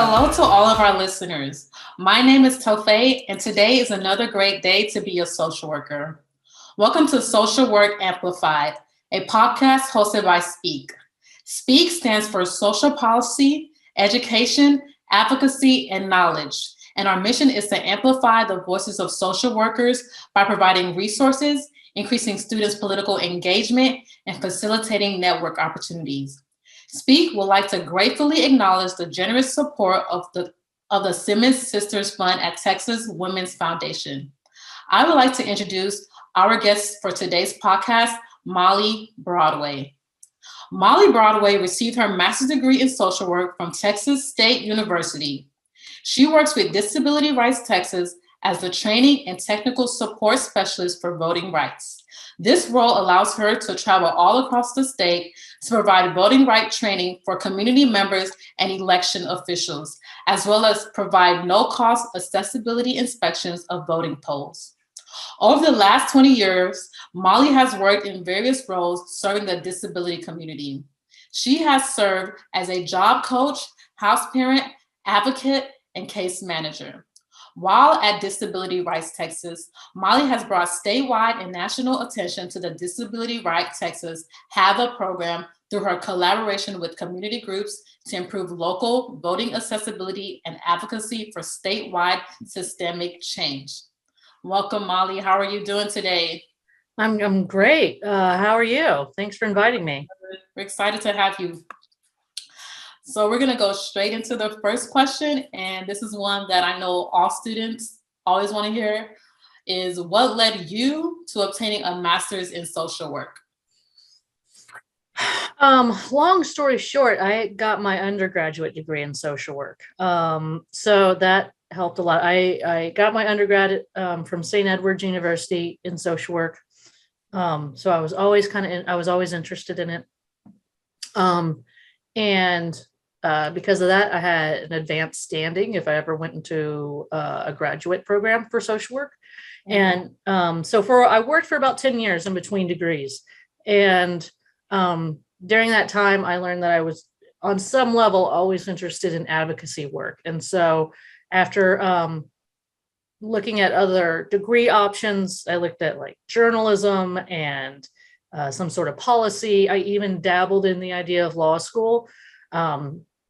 Hello to all of our listeners. My name is Tofay, and today is another great day to be a social worker. Welcome to Social Work Amplified, a podcast hosted by Speak. Speak stands for Social Policy, Education, Advocacy, and Knowledge. And our mission is to amplify the voices of social workers by providing resources, increasing students' political engagement, and facilitating network opportunities. Speak would like to gratefully acknowledge the generous support of the Simmons Sisters Fund at Texas Women's Foundation. I would like to introduce our guest for today's podcast, Molly Broadway. Molly Broadway received her master's degree in social work from Texas State University. She works with Disability Rights Texas as the training and technical support specialist for voting rights. This role allows her to travel all across the state to provide voting right training for community members and election officials, as well as provide no-cost accessibility inspections of voting polls. Over the last 20 years, Molly has worked in various roles serving the disability community. She has served as a job coach, house parent, advocate, and case manager. While at Disability Rights Texas, Molly has brought statewide and national attention to the Disability Rights Texas HAVA program through her collaboration with community groups to improve local voting accessibility and advocacy for statewide systemic change. Welcome, Molly. How are you doing today? I'm great. How are you? Thanks for inviting me. We're excited to have you. So we're going to go straight into the first question. And this is one that I know all students always want to hear is what led you to obtaining a master's in social work? Long story short, I got my undergraduate degree in social work. So that helped a lot. I got my undergrad from St. Edward's University in social work. So I was always I was always interested in it. And because of that, I had an advanced standing if I ever went into a graduate program for social work. Mm-hmm. And so I worked for about 10 years in between degrees. And during that time, I learned that I was on some level always interested in advocacy work. And so after looking at other degree options, I looked at like journalism and some sort of policy. I even dabbled in the idea of law school.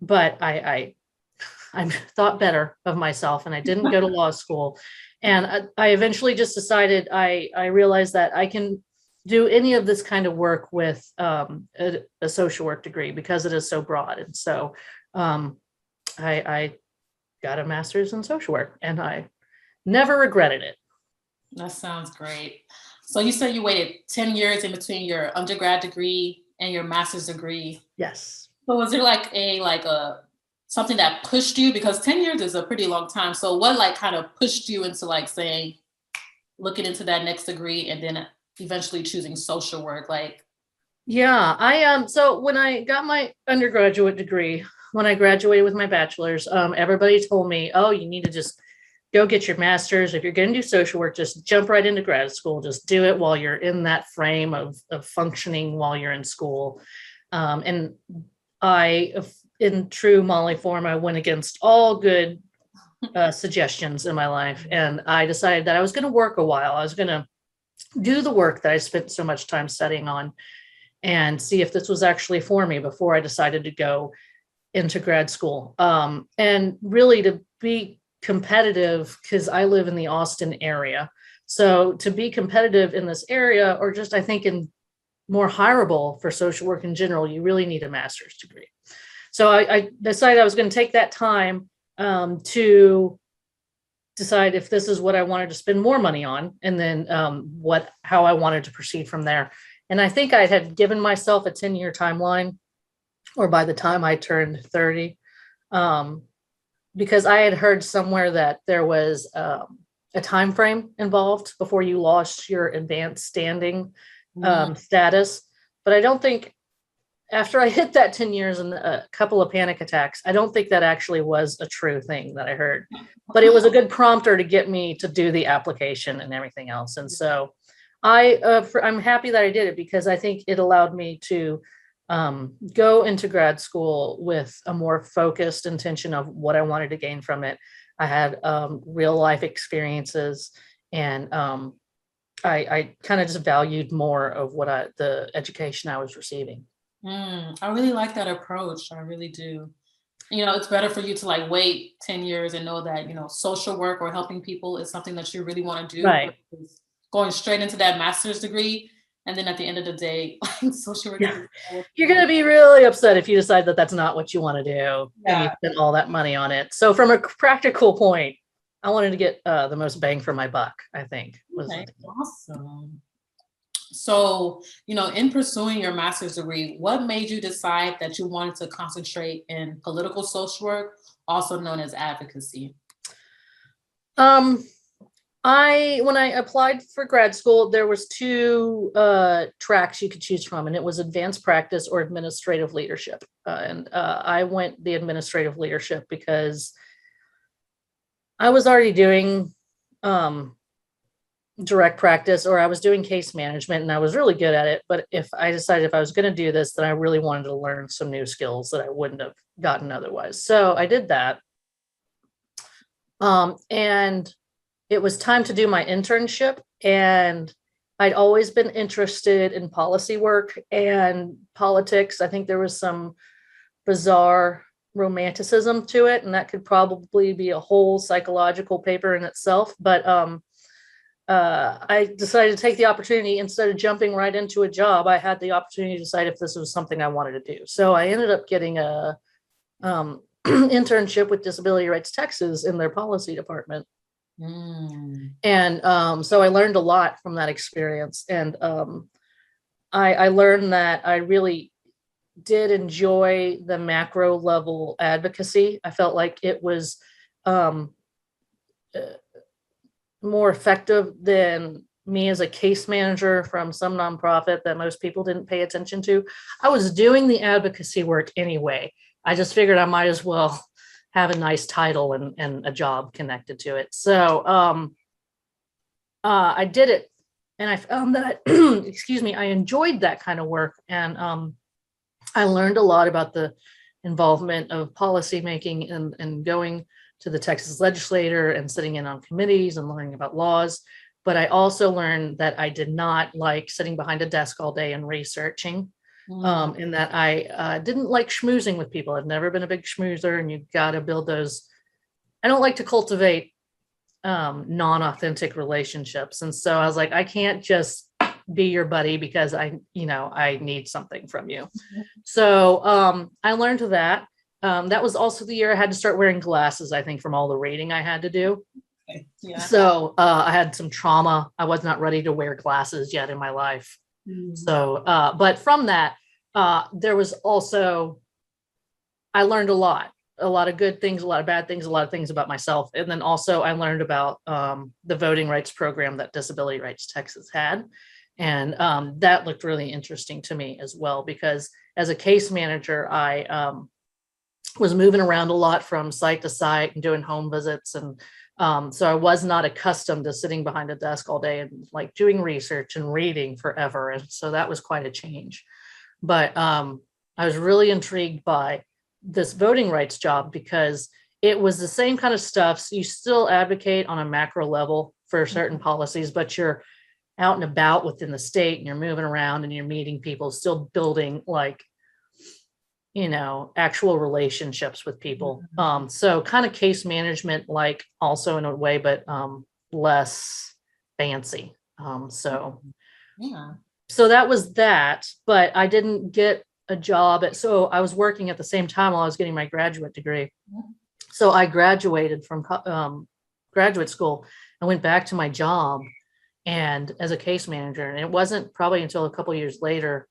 But I thought better of myself and I didn't go to law school. And I eventually just decided I realized that I can do any of this kind of work with a social work degree because it is so broad. And so I got a master's in social work and I never regretted it. That sounds great. So you said you waited 10 years in between your undergrad degree and your master's degree. Yes. So was there like a something that pushed you, because 10 years is a pretty long time. So what kind of pushed you into saying, looking into that next degree and then eventually choosing social work? Yeah, so when I got my undergraduate degree, when I graduated with my bachelor's, everybody told me, oh, you need to just go get your master's. If you're going to do social work, just jump right into grad school. Just do it while you're in that frame of functioning while you're in school. And I, in true Molly form, I went against all good suggestions in my life. And I decided that I was going to work a while. I was going to do the work that I spent so much time studying on and see if this was actually for me before I decided to go into grad school. And really to be competitive, because I live in the Austin area. So to be competitive in this area, or just I think in more hireable for social work in general, you really need a master's degree. So I decided I was going to take that time to decide if this is what I wanted to spend more money on, and then how I wanted to proceed from there. And I think I had given myself a 10-year timeline, or by the time I turned 30, because I had heard somewhere that there was a time frame involved before you lost your advanced standing status. But I don't think after I hit that 10 years and a couple of panic attacks, I don't think that actually was a true thing that I heard, but it was a good prompter to get me to do the application and everything else. And so I'm happy that I did it, because I think it allowed me to go into grad school with a more focused intention of what I wanted to gain from it. I had real life experiences, and I kind of just valued more of the education I was receiving. I really like that approach. I really do. It's better for you to like wait 10 years and know that, social work or helping people is something that you really want to do. Right. Versus going straight into that master's degree. And then at the end of the day, social work. Yeah. You're going to be really upset if you decide that that's not what you want to do. Yeah. And you spend all that money on it. So from a practical point, I wanted to get the most bang for my buck, I think. Okay, awesome. So, in pursuing your master's degree, what made you decide that you wanted to concentrate in political social work, also known as advocacy? When I applied for grad school, there was two tracks you could choose from, and it was advanced practice or administrative leadership. And I went the administrative leadership because I was already doing direct practice, or I was doing case management, and I was really good at it. But if I decided if I was going to do this, then I really wanted to learn some new skills that I wouldn't have gotten otherwise. So I did that. And it was time to do my internship, and I'd always been interested in policy work and politics. I think there was some bizarre romanticism to it, and that could probably be a whole psychological paper in itself. But I decided to take the opportunity. Instead of jumping right into a job, I had the opportunity to decide if this was something I wanted to do. So I ended up getting a internship with Disability Rights Texas in their policy department. And so I learned a lot from that experience. And I learned that I really did enjoy the macro level advocacy. I felt like it was more effective than me as a case manager from some nonprofit that most people didn't pay attention to. I was doing the advocacy work anyway. I just figured I might as well have a nice title and a job connected to it. So I did it, and I found that, excuse me, I enjoyed that kind of work. And I learned a lot about the involvement of policymaking and going to the Texas legislature and sitting in on committees and learning about laws. But I also learned that I did not like sitting behind a desk all day and researching. And that I didn't like schmoozing with people. I've never been a big schmoozer, and you've got to build those. I don't like to cultivate non-authentic relationships. And so I was like, I can't just be your buddy because I need something from you. So I learned that. That was also the year I had to start wearing glasses, I think, from all the reading I had to do. Okay. Yeah. So I had some trauma. I was not ready to wear glasses yet in my life. So, but from that, there was also, I learned a lot of good things, a lot of bad things, a lot of things about myself. And then also I learned about the voting rights program that Disability Rights Texas had. And that looked really interesting to me as well, because as a case manager, I was moving around a lot from site to site and doing home visits. And so I was not accustomed to sitting behind a desk all day and like doing research and reading forever. And so that was quite a change. But I was really intrigued by this voting rights job because it was the same kind of stuff. So you still advocate on a macro level for certain policies, but you're out and about within the state and you're moving around and you're meeting people, still building like, actual relationships with people. So kind of case management, like also in a way, but less fancy. So that was that, but I didn't get a job so I was working at the same time while I was getting my graduate degree. So I graduated from graduate school and went back to my job and as a case manager. And it wasn't probably until a couple of years later,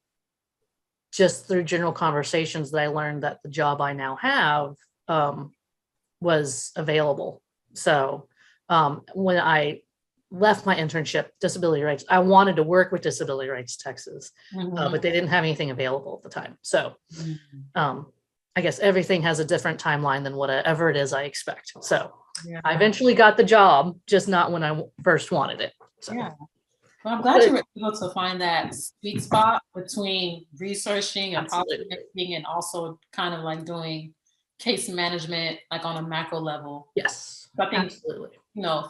just through general conversations, that I learned that the job I now have was available. So when I left my internship, Disability Rights, I wanted to work with Disability Rights Texas, but they didn't have anything available at the time. So I guess everything has a different timeline than whatever it is I expect. So I eventually got the job, just not when I first wanted it. So. Yeah. Well, I'm glad you were able to find that sweet spot between researching and Absolutely. policymaking and also kind of like doing case management, like on a macro level. Yes, So I think, absolutely.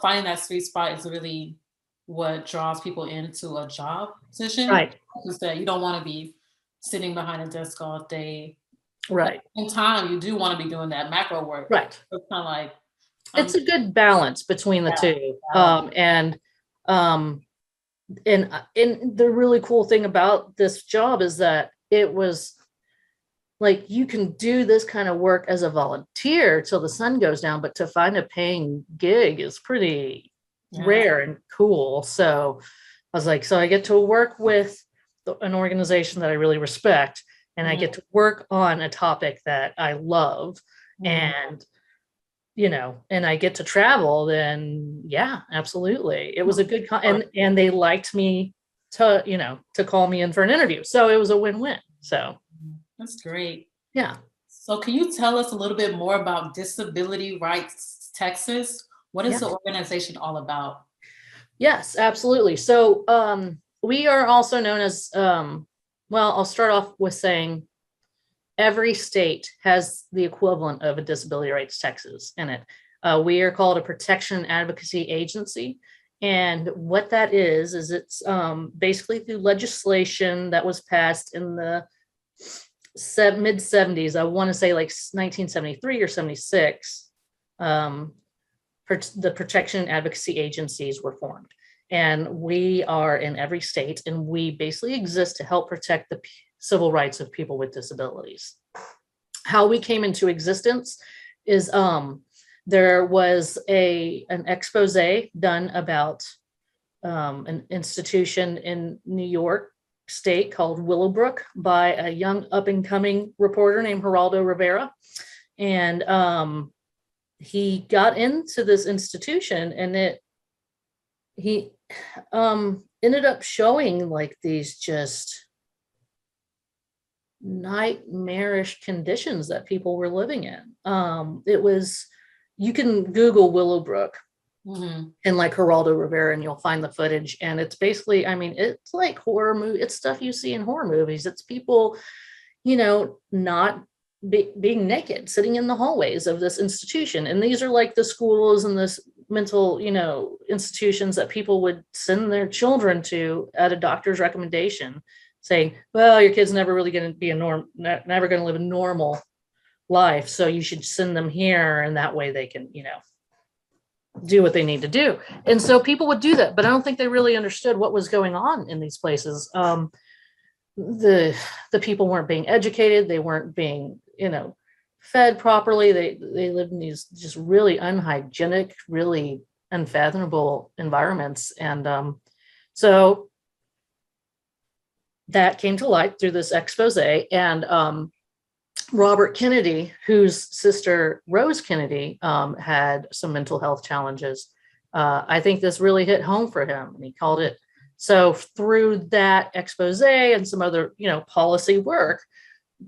finding that sweet spot is really what draws people into a job position. Right, Is that you don't want to be sitting behind a desk all day. right, In time, you do want to be doing that macro work. right. So it's kind of like, It's a good balance between the two. And the really cool thing about this job is that it was like you can do this kind of work as a volunteer till the sun goes down, but to find a paying gig is pretty rare and cool. So I was like, so I get to work with an organization that I really respect, and I get to work on a topic that I love, and and I get to travel, then yeah, absolutely. It was a good and they liked me to call me in for an interview. So it was a win-win. So that's great. yeah. So can you tell us a little bit more about Disability Rights Texas? What is the organization all about? Yes, absolutely. So we are also known as, well, I'll start off with saying every state has the equivalent of a Disability Rights Texas in it. We are called a protection advocacy agency. And what that is it's basically through legislation that was passed in the mid 70s. I want to say like 1973 or 76. The protection advocacy agencies were formed. And we are in every state, and we basically exist to help protect the civil rights of people with disabilities. How we came into existence is there was an expose done about an institution in New York State called Willowbrook by a young up-and-coming reporter named Geraldo Rivera. And he got into this institution, and he ended up showing like these just nightmarish conditions that people were living in. You can Google Willowbrook and like Geraldo Rivera, and you'll find the footage. And it's basically, it's like horror movie. It's stuff you see in horror movies. It's people, not being naked, sitting in the hallways of this institution. And these are like the schools and this mental, institutions that people would send their children to at a doctor's recommendation, saying, well, your kid's never really going to be never going to live a normal life. So you should send them here. And that way they can, do what they need to do. And so people would do that, but I don't think they really understood what was going on in these places. The people weren't being educated. They weren't being, fed properly. They lived in these just really unhygienic, really unfathomable environments. And so that came to light through this expose. And Robert Kennedy, whose sister Rose Kennedy had some mental health challenges. I think this really hit home for him, and he called it. So through that expose and some other, policy work,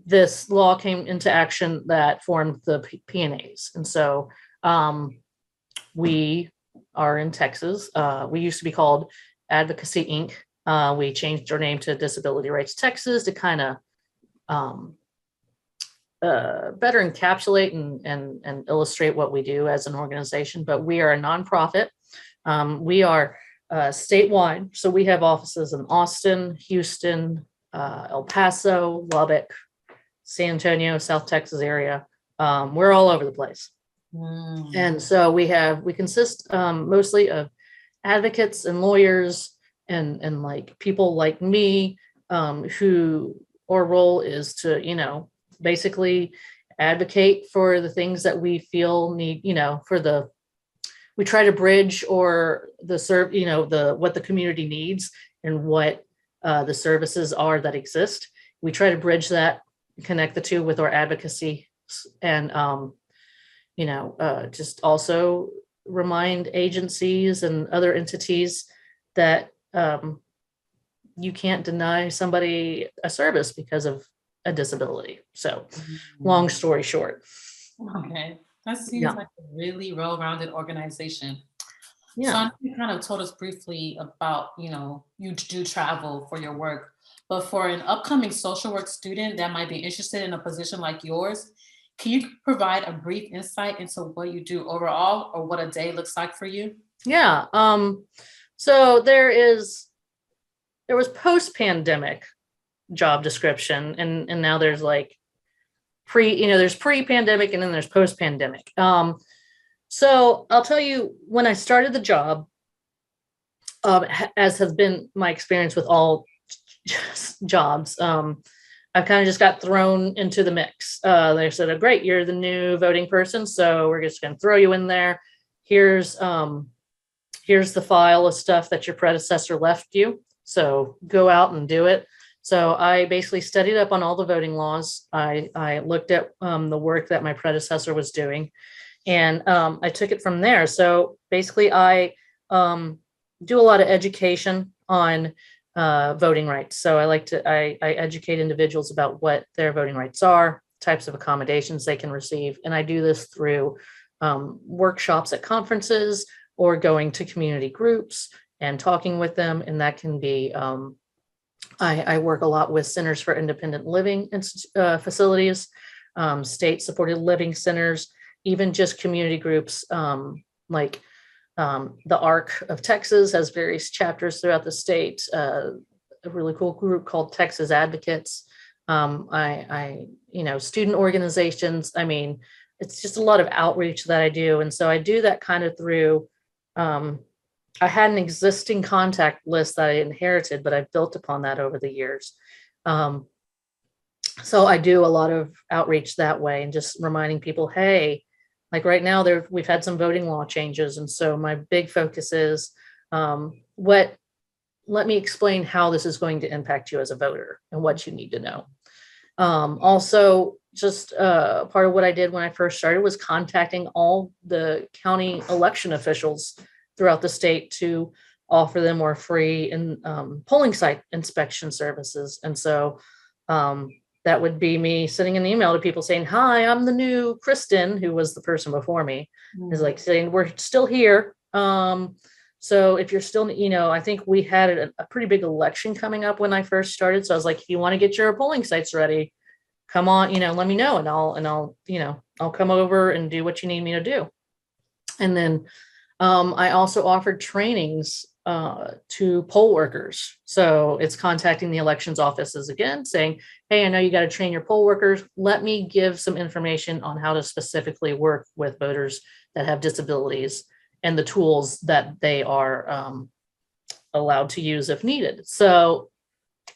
this law came into action that formed the PNAs. And so we are in Texas. We used to be called Advocacy, Inc. We changed our name to Disability Rights Texas to kind of better encapsulate and illustrate what we do as an organization. But we are a nonprofit. We are statewide. So we have offices in Austin, Houston, El Paso, Lubbock, San Antonio, South Texas area. We're all over the place. And so we consist mostly of advocates and lawyers and like people like me, who our role is to, basically advocate for the things that we feel need, we try to bridge or what the community needs and what the services are that exist. We try to bridge that, connect the two with our advocacy, and just also remind agencies and other entities that you can't deny somebody a service because of a disability. So long story short. Okay. That seems like a really well-rounded organization. So I Yeah. know you kind of told us briefly about, you do travel for your work, but for an upcoming social work student that might be interested in a position like yours, can you provide a brief insight into what you do overall or what a day looks like for you? Yeah. So there was post-pandemic job description, and now there's like there's pre-pandemic and then there's post-pandemic. So I'll tell you, when I started the job, as has been my experience with all jobs, I kind of just got thrown into the mix. They said, "Oh, great, you're the new voting person, so we're just going to throw you in there. Here's here's the file of stuff that your predecessor left you. So go out and do it." So I basically studied up on all the voting laws. I looked at the work that my predecessor was doing, and I took it from there. So basically, I do a lot of education on voting rights. So I educate individuals about what their voting rights are, types of accommodations they can receive, and I do this through workshops at conferences or going to community groups and talking with them. And that can be I work a lot with centers for independent living facilities, state supported living centers, even just community groups like the ARC of Texas has various chapters throughout the state. A really cool group called Texas Advocates. Student organizations. I mean, it's just a lot of outreach that I do. And so I do that kind of through, I had an existing contact list that I inherited, but I've built upon that over the years. So I do a lot of outreach that way and just reminding people, hey, like right now we've had some voting law changes. And so my big focus is let me explain how this is going to impact you as a voter and what you need to know. Also, just part of what I did when I first started was contacting all the county election officials throughout the state to offer them more free and polling site inspection services. And so that would be me sending an email to people saying, "Hi, I'm the new Kristen," who was the person before me, is like saying, "We're still here. So if you're still, I think we had a pretty big election coming up when I first started. So I was like, if you want to get your polling sites ready, come on, let me know, and I'll come over and do what you need me to do." And then I also offered trainings to poll workers. So it's contacting the elections offices again, saying, "Hey, I know you got to train your poll workers. Let me give some information on how to specifically work with voters that have disabilities and the tools that they are allowed to use if needed." So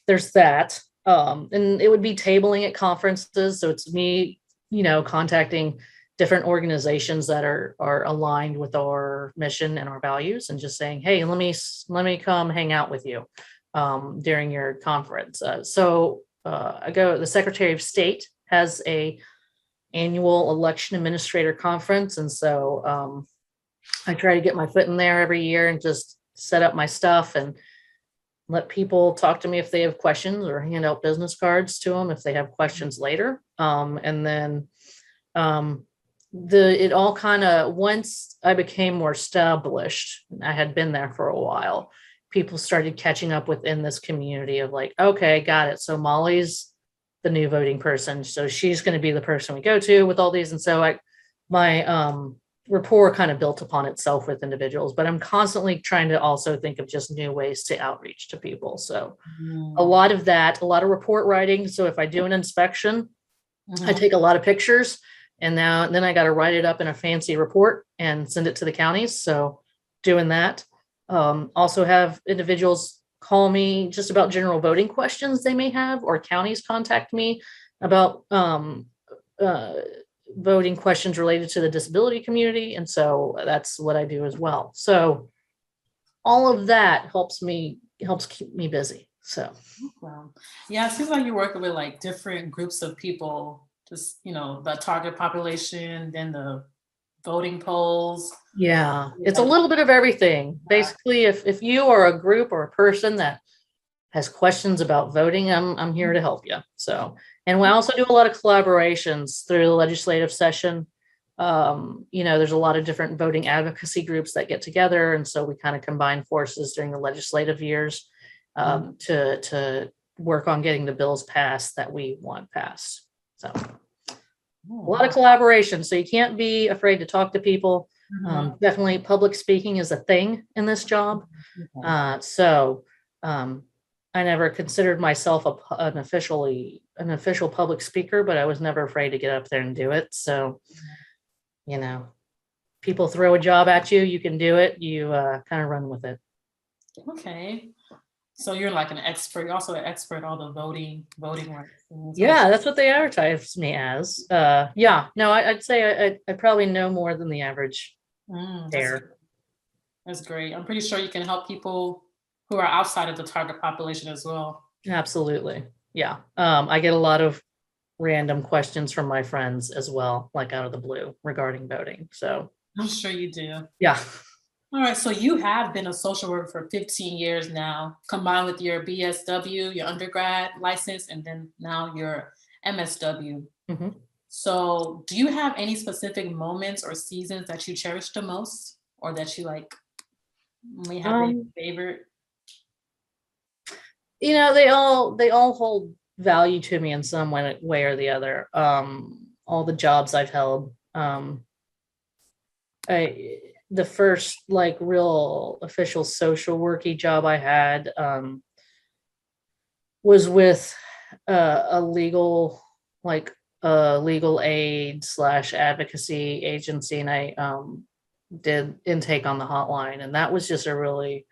there's that. And it would be tabling at conferences. So it's me, contacting different organizations that are aligned with our mission and our values, and just saying, "Hey, let me come hang out with you during your conference." The Secretary of State has a annual election administrator conference, and so I try to get my foot in there every year and just set up my stuff and let people talk to me if they have questions, or hand out business cards to them if they have questions later. And then it all kind of, once I became more established, I had been there for a while, people started catching up within this community of like, okay, got it. So Molly's the new voting person, so she's going to be the person we go to with all these. And so my rapport kind of built upon itself with individuals, but I'm constantly trying to also think of just new ways to outreach to people. So a lot of report writing. So if I do an inspection, I take a lot of pictures, and then I got to write it up in a fancy report and send it to the counties. So doing that. Also have individuals call me just about general voting questions they may have, or counties contact me about voting questions related to the disability community. And so that's what I do as well. So all of that helps keep me busy. So Wow. Yeah, it seems like you're working with like different groups of people, just, the target population, then the voting polls. yeah, it's a little bit of everything. Basically, if you are a group or a person that has questions about voting, I'm here to help you. So, and we also do a lot of collaborations through the legislative session. There's a lot of different voting advocacy groups that get together. And so we kind of combine forces during the legislative years to work on getting the bills passed that we want passed. So a lot of collaboration. So you can't be afraid to talk to people. Definitely public speaking is a thing in this job. I never considered myself an official public speaker, but I was never afraid to get up there and do it. So, people throw a job at you, you can do it. You kind of run with it. Okay. So you're like an expert. You're also an expert on the voting rights. Yeah, that's what they advertise me as. I'd say I probably know more than the average there. That's great. I'm pretty sure you can help people who are outside of the target population as well. Absolutely. Yeah. I get a lot of random questions from my friends as well, like out of the blue regarding voting. So I'm sure you do. Yeah. All right. So you have been a social worker for 15 years now, combined with your BSW, your undergrad license, and then now your MSW. So do you have any specific moments or seasons that you cherish the most, or that you may have a favorite? They all hold value to me in some way or the other. All the jobs I've held. The first real official social worky job I had was with a legal aid / advocacy agency, and I did intake on the hotline, and that was just a really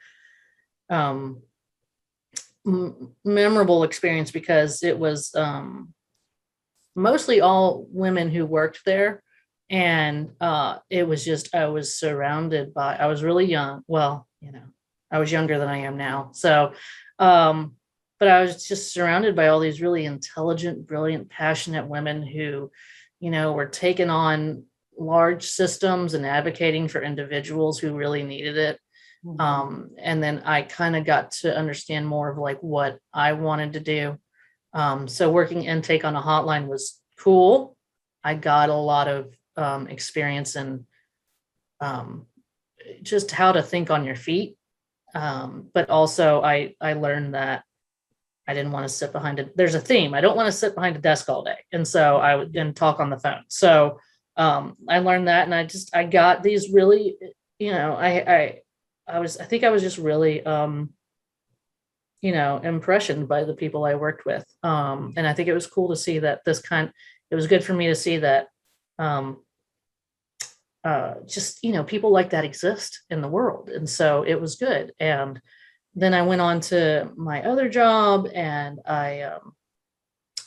memorable experience because it was mostly all women who worked there. And it was just, I was surrounded by, I was really young. Well, I was younger than I am now. So, but I was just surrounded by all these really intelligent, brilliant, passionate women who, were taking on large systems and advocating for individuals who really needed it. And then I kind of got to understand more of what I wanted to do. So working intake on a hotline was cool. I got a lot of experience in just how to think on your feet. But also I learned that I didn't want to sit behind it. There's a theme. I don't want to sit behind a desk all day. And so I would then talk on the phone. So I learned that, and I got these really, I think I was just really, impressioned by the people I worked with. And I think it was cool to see that it was good for me to see that people like that exist in the world. And so it was good. And then I went on to my other job, and I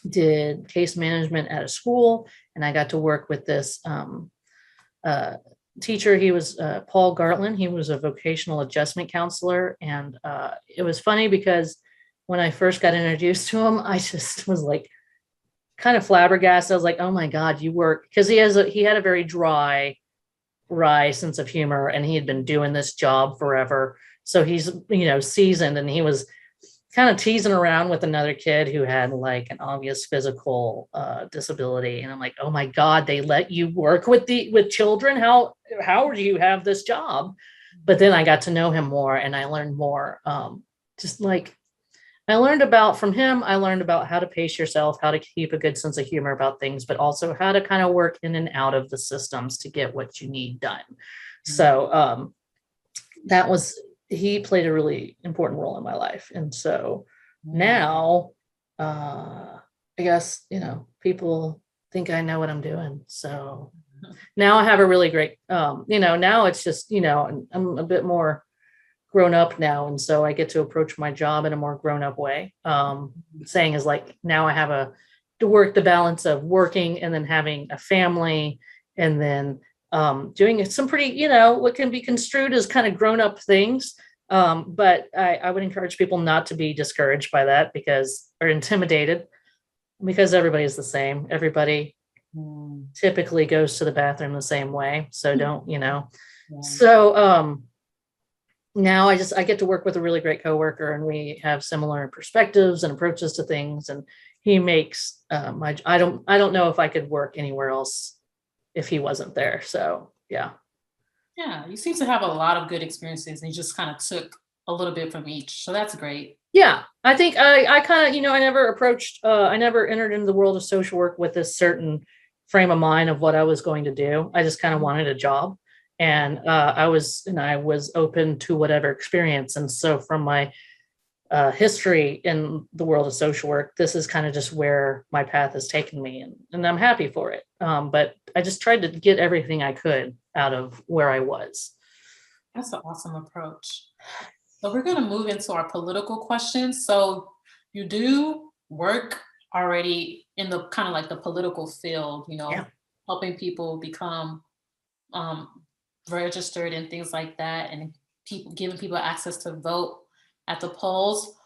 did case management at a school, and I got to work with this teacher. He was Paul Gartland. He was a vocational adjustment counselor. And it was funny because when I first got introduced to him, I just was kind of flabbergasted. I was like, oh my God, you work, because he had a very dry sense of humor, and he had been doing this job forever. So he's, seasoned, and he was kind of teasing around with another kid who had an obvious physical disability. And I'm like, oh my God, they let you work with children? How do you have this job? But then I got to know him more, and I learned more. From him, I learned about how to pace yourself, how to keep a good sense of humor about things, but also how to kind of work in and out of the systems to get what you need done. So he played a really important role in my life. And so now, I guess, people think I know what I'm doing. So now I have a really great, now it's just, I'm a bit more grown up now. And so I get to approach my job in a more grown up way. Saying is now I have to work the balance of working and then having a family, and then doing some pretty, what can be construed as kind of grown up things. But I would encourage people not to be discouraged by that or intimidated, because everybody's the same. Everybody typically goes to the bathroom the same way. So don't, So now I get to work with a really great coworker, and we have similar perspectives and approaches to things. And he makes I don't know if I could work anywhere else if he wasn't there. So yeah. Yeah, you seem to have a lot of good experiences and you just kind of took a little bit from each. So that's great. Yeah, I think I kind of, I never entered into the world of social work with this certain frame of mind of what I was going to do. I just kind of wanted a job, and I was open to whatever experience. And so from my history in the world of social work, this is kind of just where my path has taken me, and I'm happy for it. But I just tried to get everything I could out of where I was. That's an awesome approach. So we're going to move into our political questions. So you do work already in the kind of like the political field, Yeah. helping people become registered and things like that, and giving people access to vote at the polls.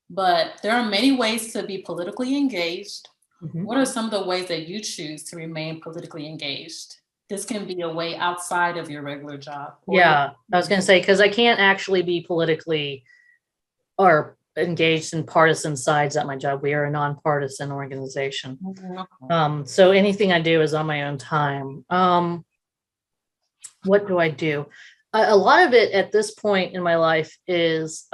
But there are many ways to be politically engaged. Mhm. What are some of the ways that you choose to remain politically engaged? This can be a way outside of your regular job. Yeah, I was going to say, because I can't actually be politically or engaged in partisan sides at my job. We are a nonpartisan organization. So anything I do is on my own time. What do I do? A lot of it at this point in my life is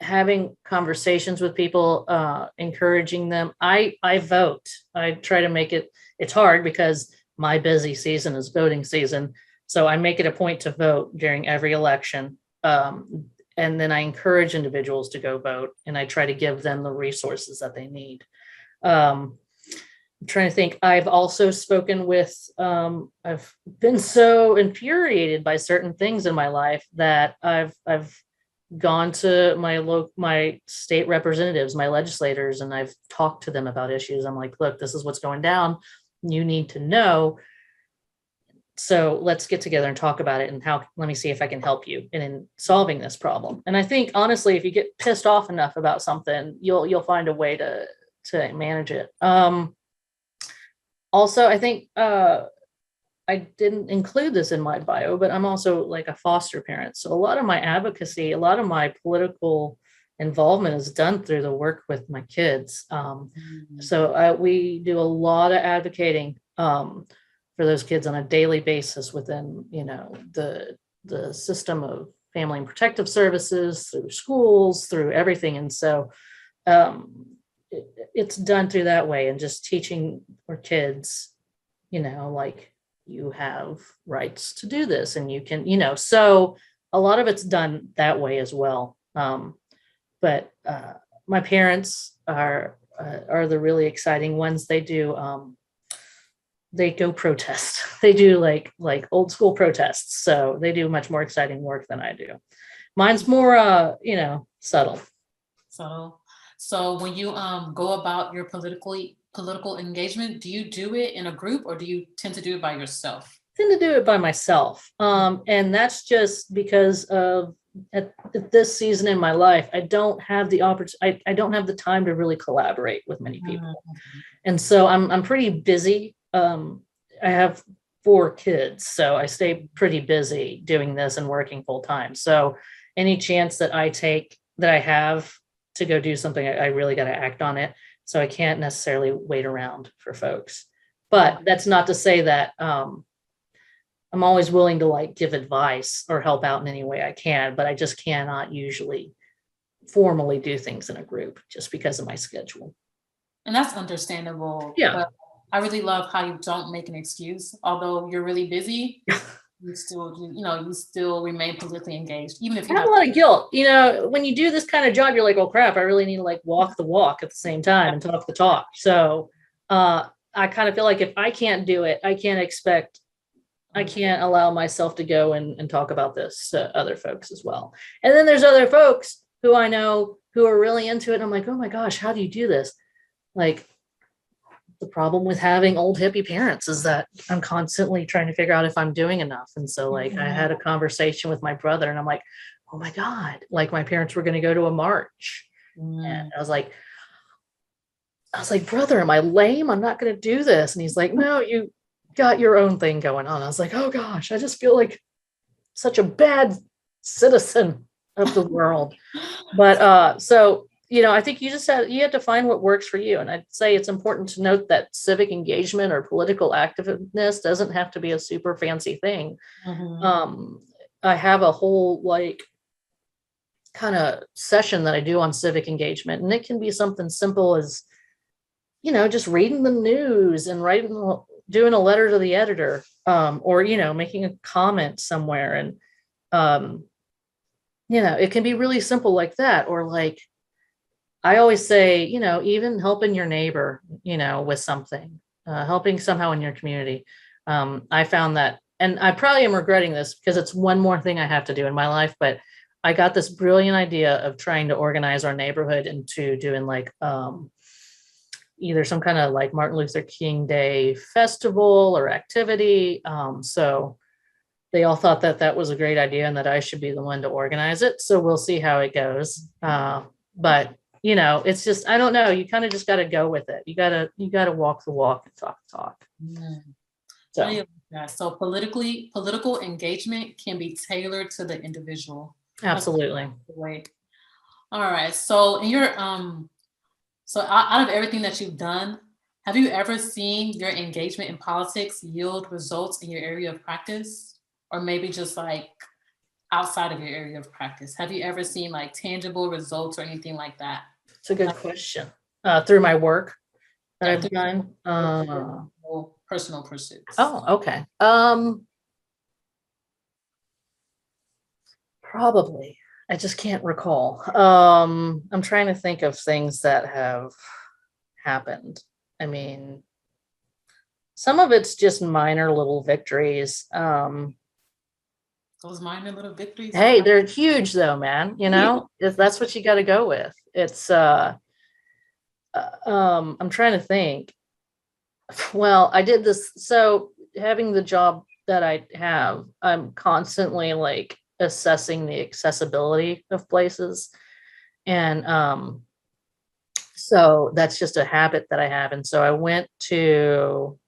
having conversations with people, encouraging them. I vote. I try to make it. It's hard because my busy season is voting season. So I make it a point to vote during every election. And then I encourage individuals to go vote, and I try to give them the resources that they need. I'm trying to think. I've also spoken with, I've been so infuriated by certain things in my life that I've gone to my state representatives, my legislators, and I've talked to them about issues. I'm like, look, this is what's going down. You need to know. So let's get together and talk about it, and let me see if I can help you in solving this problem. And I think honestly, if you get pissed off enough about something, you'll find a way to manage it. Also, I think I didn't include this in my bio, but I'm also like a foster parent. So a lot of my advocacy, a lot of my political involvement is done through the work with my kids. So we do a lot of advocating for those kids on a daily basis within, the system of family and protective services, through schools, through everything. And so it's done through that way, and just teaching our kids, like, you have rights to do this, and you can, so a lot of it's done that way as well. But my parents are the really exciting ones. They go protest. They do like old school protests. So they do much more exciting work than I do. Mine's more, subtle. So when you go about your political engagement, do you do it in a group, or do you tend to do it by yourself? I tend to do it by myself. And that's just because of at this season in my life, I don't have the opportunity. I don't have the time to really collaborate with many people. And so I'm pretty busy. I have 4 kids, so I stay pretty busy doing this and working full time. So any chance that I have to go do something, I really got to act on it. So I can't necessarily wait around for folks. But that's not to say that I'm always willing to give advice or help out in any way I can, but I just cannot usually formally do things in a group just because of my schedule. And that's understandable. Yeah. But I really love how you don't make an excuse. Although you're really busy, you still remain politically engaged, even if you have a lot of guilt. When you do this kind of job, you're like, oh crap, I really need to walk the walk at the same time and talk the talk. So I kind of feel like if I can't do it, I can't allow myself to go and talk about this to other folks as well. And then there's other folks who I know who are really into it. And I'm like, oh my gosh, how do you do this? The problem with having old hippie parents is that I'm constantly trying to figure out if I'm doing enough. And so I had a conversation with my brother, and I'm like, oh my God, my parents were going to go to a march. And I was like, brother, am I lame? I'm not going to do this. And he's like, no, you got your own thing going on. I was like, oh gosh, I just feel like such a bad citizen of the world. But so I think you have to find what works for you. And I'd say it's important to note that civic engagement or political activeness doesn't have to be a super fancy thing. Mhm. I have a whole like kind of session that I do on civic engagement, and it can be something simple as, just reading the news and doing a letter to the editor, or, making a comment somewhere. And, it can be really simple like that. Or like, I always say, even helping your neighbor, with something, helping somehow in your community. I found that, and I probably am regretting this because it's one more thing I have to do in my life, but I got this brilliant idea of trying to organize our neighborhood into doing like, either some kind of like Martin Luther King Day festival or activity. So they all thought that that was a great idea and that I should be the one to organize it. So we'll see how it goes. But it's just, I don't know. You kind of just got to go with it. You got to walk the walk and talk the talk. So, so political engagement can be tailored to the individual. Absolutely. All right. So in your so out of everything that you've done, have you ever seen your engagement in politics yield results in your area of practice, or maybe just like outside of your area of practice? Have you ever seen like tangible results or anything like that? It's a good question. Through my work that I've done, personal pursuits. Oh, okay. Probably. I just can't recall. I'm trying to think of things that have happened. I mean, some of it's just minor little victories. Those minor little victories. Hey, they're huge though, man. If that's what you got to go with. It's I'm trying to think. Well, I did this. So having the job that I have, I'm constantly like assessing the accessibility of places. And so that's just a habit that I have. And so I went to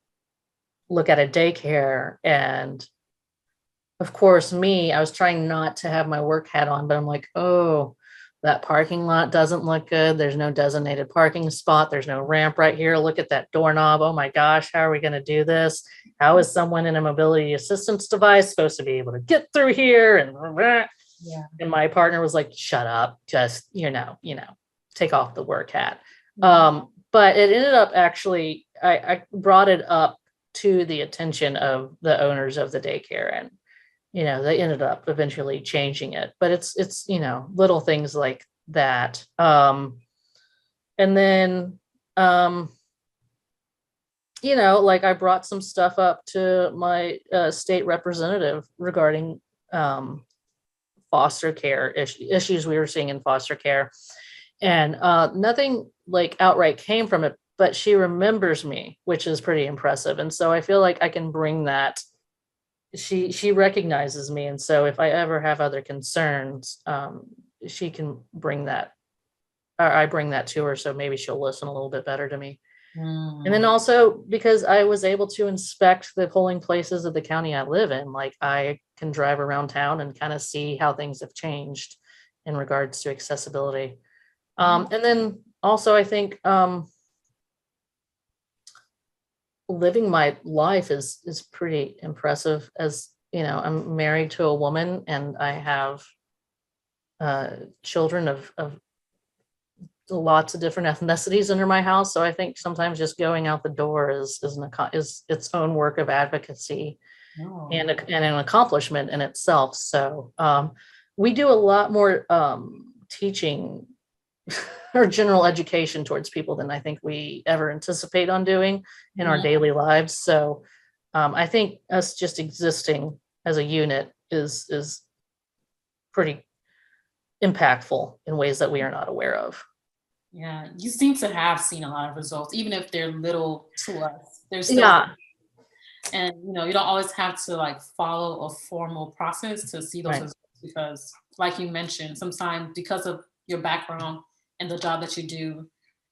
look at a daycare, and of course, I was trying not to have my work hat on, but I'm like, oh, that parking lot doesn't look good. There's no designated parking spot. There's no ramp right here. Look at that doorknob. Oh my gosh, how are we going to do this? How is someone in a mobility assistance device supposed to be able to get through here? And my partner was like, shut up, just, take off the work hat. But it ended up actually, I brought it up to the attention of the owners of the daycare, and they ended up eventually changing it. But it's little things like that. And then like I brought some stuff up to my state representative regarding foster care issues we were seeing in foster care, and nothing like outright came from it, but she remembers me, which is pretty impressive. And so I feel like I can bring that. She recognizes me, and so if I ever have other concerns, she can bring that, or I bring that to her, so maybe she'll listen a little bit better to me. And then also because I was able to inspect the polling places of the county I live in, like I can drive around town and kind of see how things have changed in regards to accessibility. And then also I think living my life is pretty impressive. As I'm married to a woman, and I have children of lots of different ethnicities under my house. So I think sometimes just going out the door is its own work of advocacy and an accomplishment in itself. So we do a lot more teaching or general education towards people than I think we ever anticipate on doing in our daily lives. So I think us just existing as a unit is pretty impactful in ways that we are not aware of. Yeah, you seem to have seen a lot of results, even if they're little to us. There's still, and you don't always have to like follow a formal process to see those results, because like you mentioned, sometimes because of your background and the job that you do,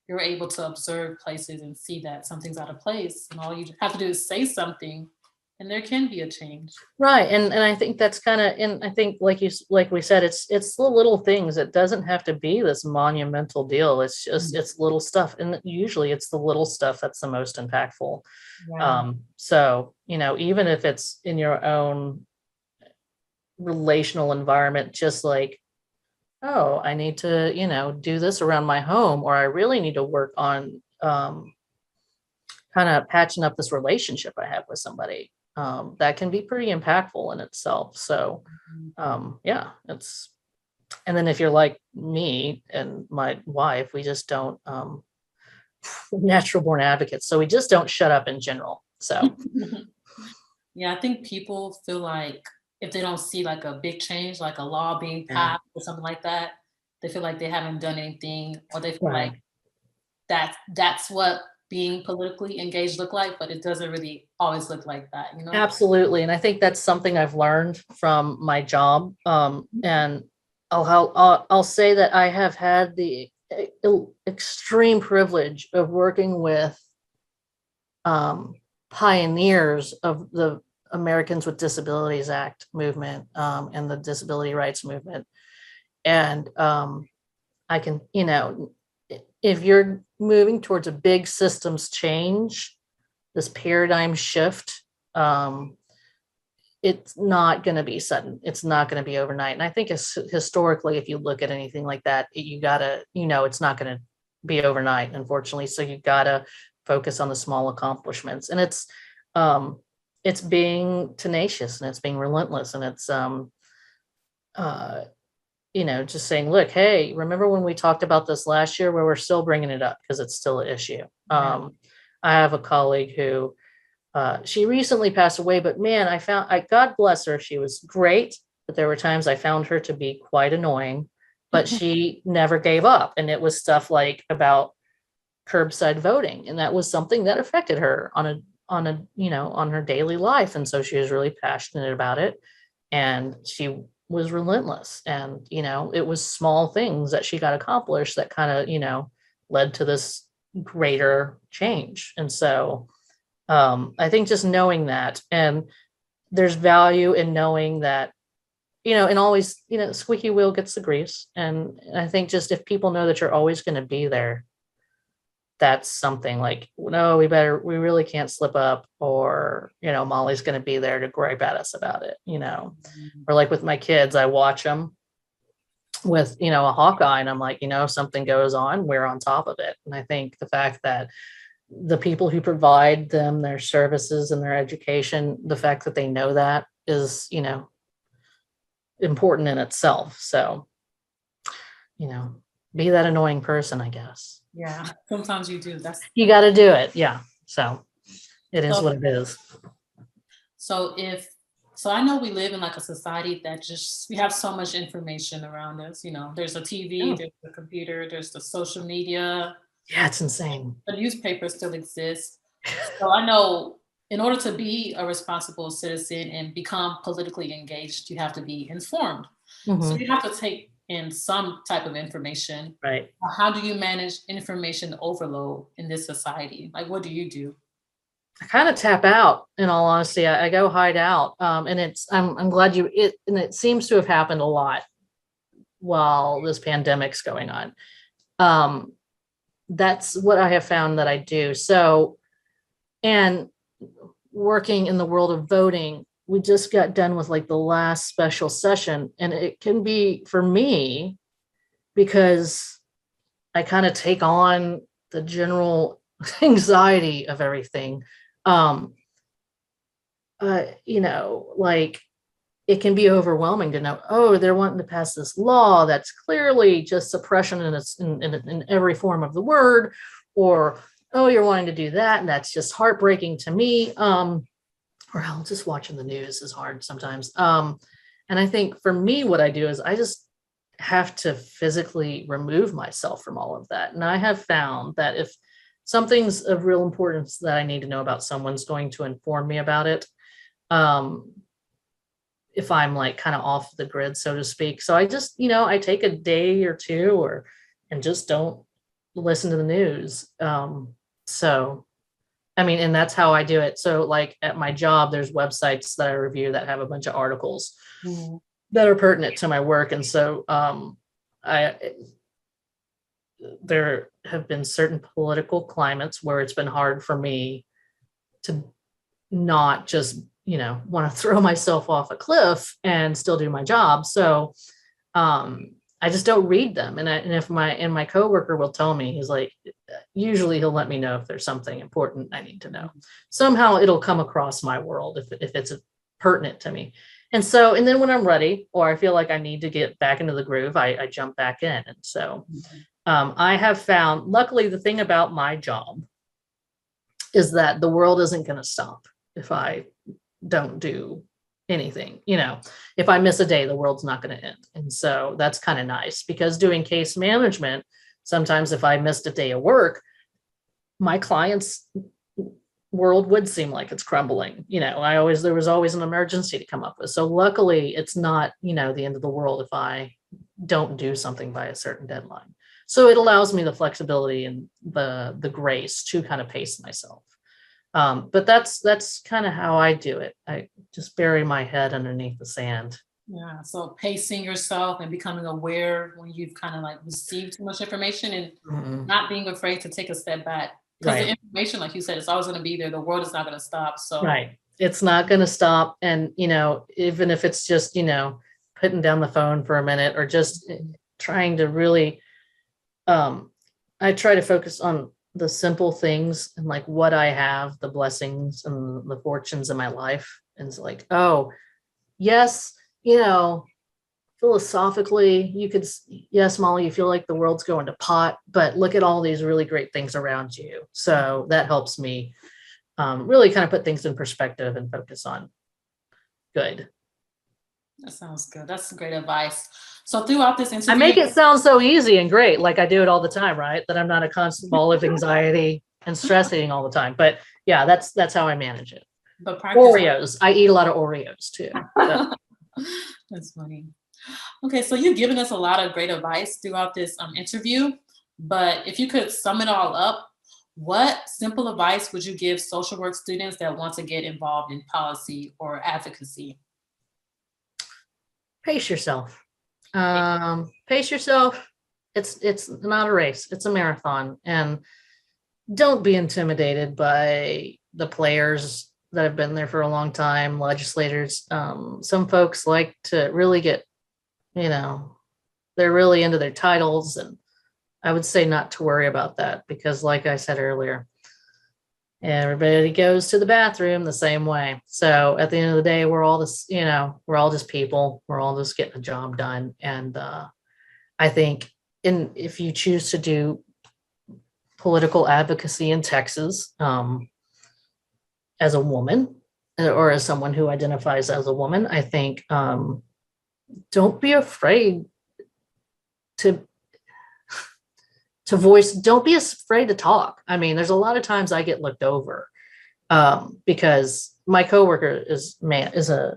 you're able to observe places and see that something's out of place, and all you have to do is say something, and there can be a change. Right. And I think that's kind of, and I think like we said, it's the little things. It doesn't have to be this monumental deal. It's just, it's little stuff. And usually it's the little stuff that's the most impactful. Yeah. So, even if it's in your own relational environment, just like, oh, I need to, do this around my home, or I really need to work on kind of patching up this relationship I have with somebody. That can be pretty impactful in itself. So, yeah, and then if you're like me and my wife, we just don't, natural born advocates. So we just don't shut up in general. So, Yeah, I think people feel like if they don't see like a big change, like a law being passed or something like that, they feel like they haven't done anything, or they feel right. like that's what being politically engaged look like, but it doesn't really always look like that, you know? Absolutely. And I think that's something I've learned from my job. And I'll say that I have had the extreme privilege of working with pioneers of the Americans with Disabilities Act movement, and the Disability Rights movement. And I can, if you're moving towards a big systems change, this paradigm shift, it's not going to be sudden. It's not going to be overnight. And I think historically, if you look at anything like that, you gotta, it's not going to be overnight, unfortunately. So you gotta focus on the small accomplishments, and it's being tenacious, and it's being relentless, and it's just saying, look, hey, remember when we talked about this last year? Where we're still bringing it up because it's still an issue. I have a colleague who she recently passed away, but man, God bless her, she was great, but there were times I found her to be quite annoying, but she never gave up. And it was stuff like about curbside voting, and that was something that affected her on her daily life. And so she was really passionate about it, and she was relentless. And it was small things that she got accomplished that kind of led to this greater change. And so I think just knowing that, and there's value in knowing that, and always, squeaky wheel gets the grease. And I think just if people know that you're always going to be there, that's something like, no, we really can't slip up, or, Molly's going to be there to gripe at us about it, or like with my kids, I watch them with, a Hawkeye, and I'm like, if something goes on, we're on top of it. And I think the fact that the people who provide them their services and their education, the fact that they know that is, important in itself. So, be that annoying person, I guess. Yeah, sometimes you do. You got to do it. Yeah. So it is what it is. So I know we live in like a society that we have so much information around us. There's a TV, there's the computer, there's the social media. Yeah, it's insane. The newspaper still exists. So I know in order to be a responsible citizen and become politically engaged, you have to be informed. Mm-hmm. So you have to take in some type of information. Right. How do you manage information overload in this society? Like, what do you do? I kind of tap out, in all honesty. I go hide out. And I'm glad and it seems to have happened a lot while this pandemic's going on. That's what I have found that I do. So, and working in the world of voting, we just got done with like the last special session, and it can be for me because I kind of take on the general anxiety of everything. Like it can be overwhelming to know, oh, they're wanting to pass this law that's clearly just suppression in every form of the word, or, oh, you're wanting to do that, and that's just heartbreaking to me. Or hell, just watching the news is hard sometimes. And I think for me, what I do is I just have to physically remove myself from all of that. And I have found that if something's of real importance that I need to know about, someone's going to inform me about it. If I'm like kind of off the grid, so to speak. So I just, I take a day or two and just don't listen to the news. So I mean, and that's how I do it. So like at my job, there's websites that I review that have a bunch of articles that are pertinent to my work. And so I there have been certain political climates where it's been hard for me to not just, want to throw myself off a cliff and still do my job. So I just don't read them. And if my coworker will tell me, he's like, usually he'll let me know if there's something important I need to know. Somehow it'll come across my world if it's pertinent to me. And then when I'm ready, or I feel like I need to get back into the groove, I jump back in. And so I have found, luckily, the thing about my job is that the world isn't going to stop if I don't do anything. If I miss a day, the world's not going to end. And so that's kind of nice, because doing case management, sometimes if I missed a day of work, my clients' world would seem like it's crumbling. There was always an emergency to come up with. So luckily it's not, the end of the world if I don't do something by a certain deadline. So it allows me the flexibility and the grace to kind of pace myself. But that's kind of how I do it. I just bury my head underneath the sand. Yeah. So pacing yourself and becoming aware when you've kind of like received too much information, and not being afraid to take a step back. Because the information, like you said, it's always going to be there. The world is not going to stop. So it's not going to stop. And, even if it's just, putting down the phone for a minute, or just trying to really, I try to focus on the simple things and like what I have, the blessings and the fortunes in my life. And it's like, oh, yes, philosophically, yes, Molly, you feel like the world's going to pot, but look at all these really great things around you. So that helps me really kind of put things in perspective and focus on good. That sounds good. That's great advice. So throughout this interview, I make it sound so easy and great, like I do it all the time, right? That I'm not a constant ball of anxiety and stress eating all the time. But yeah, that's how I manage it. But Oreos. I eat a lot of Oreos too. So. That's funny. Okay, so you've given us a lot of great advice throughout this interview, but if you could sum it all up, what simple advice would you give social work students that want to get involved in policy or advocacy? Pace yourself. Pace yourself. It's not a race, it's a marathon. And don't be intimidated by the players that have been there for a long time, legislators. Some folks like to really get, they're really into their titles. And I would say not to worry about that, because like I said earlier, everybody goes to the bathroom the same way. So at the end of the day, we're all just people. We're all just getting the job done. And I think if you choose to do political advocacy in Texas, as a woman, or as someone who identifies as a woman, I think don't be afraid to voice, don't be afraid to talk. I mean, there's a lot of times I get looked over because my coworker is a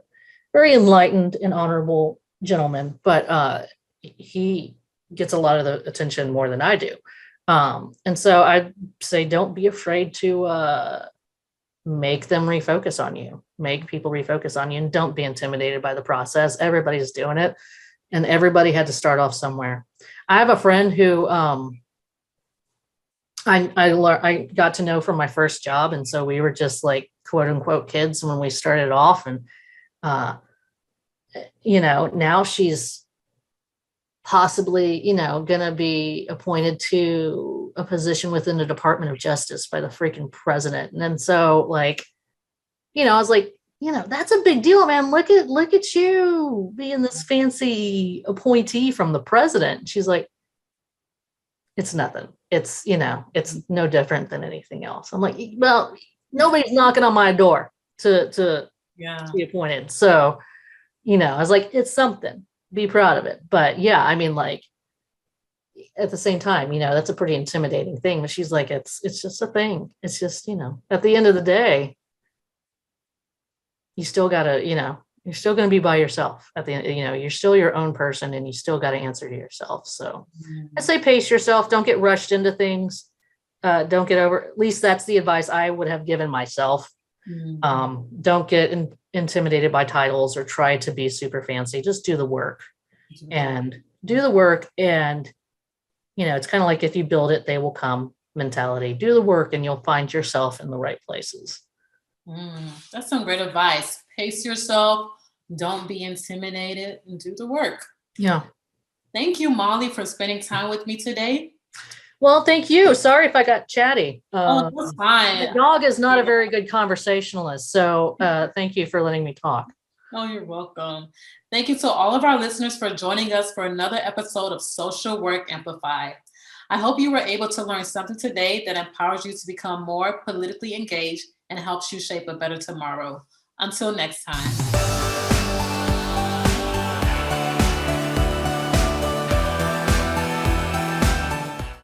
very enlightened and honorable gentleman, but he gets a lot of the attention more than I do. And so I'd say, don't be afraid to make them refocus on you, make people refocus on you, and don't be intimidated by the process. Everybody's doing it, and everybody had to start off somewhere. I have a friend who I got to know from my first job. And so we were just like, quote unquote, kids when we started off. And, now she's possibly, going to be appointed to a position within the Department of Justice by the freaking president. And then so I was like, that's a big deal, man. Look at you being this fancy appointee from the president. She's like, it's nothing. It's, it's no different than anything else. I'm like, well, nobody's knocking on my door to be appointed. So, I was like, it's something, be proud of it. But yeah, I mean, like at the same time, that's a pretty intimidating thing. But she's like, it's just a thing. It's just, at the end of the day, you still gotta, you're still going to be by yourself at the end, you're still your own person, and you still got to answer to yourself. So I say pace yourself. Don't get rushed into things. don't get over, at least that's the advice I would have given myself. Don't get intimidated by titles or try to be super fancy. Just do the work and do the work. And, it's kind of like if you build it, they will come mentality. Do the work and you'll find yourself in the right places. That's some great advice. Pace yourself. Don't be intimidated and do the work. Yeah. Thank you, Molly, for spending time with me today. Well, thank you. Sorry if I got chatty. That's fine. The dog is not a very good conversationalist. So thank you for letting me talk. Oh, you're welcome. Thank you to all of our listeners for joining us for another episode of Social Work Amplified. I hope you were able to learn something today that empowers you to become more politically engaged and helps you shape a better tomorrow. Until next time.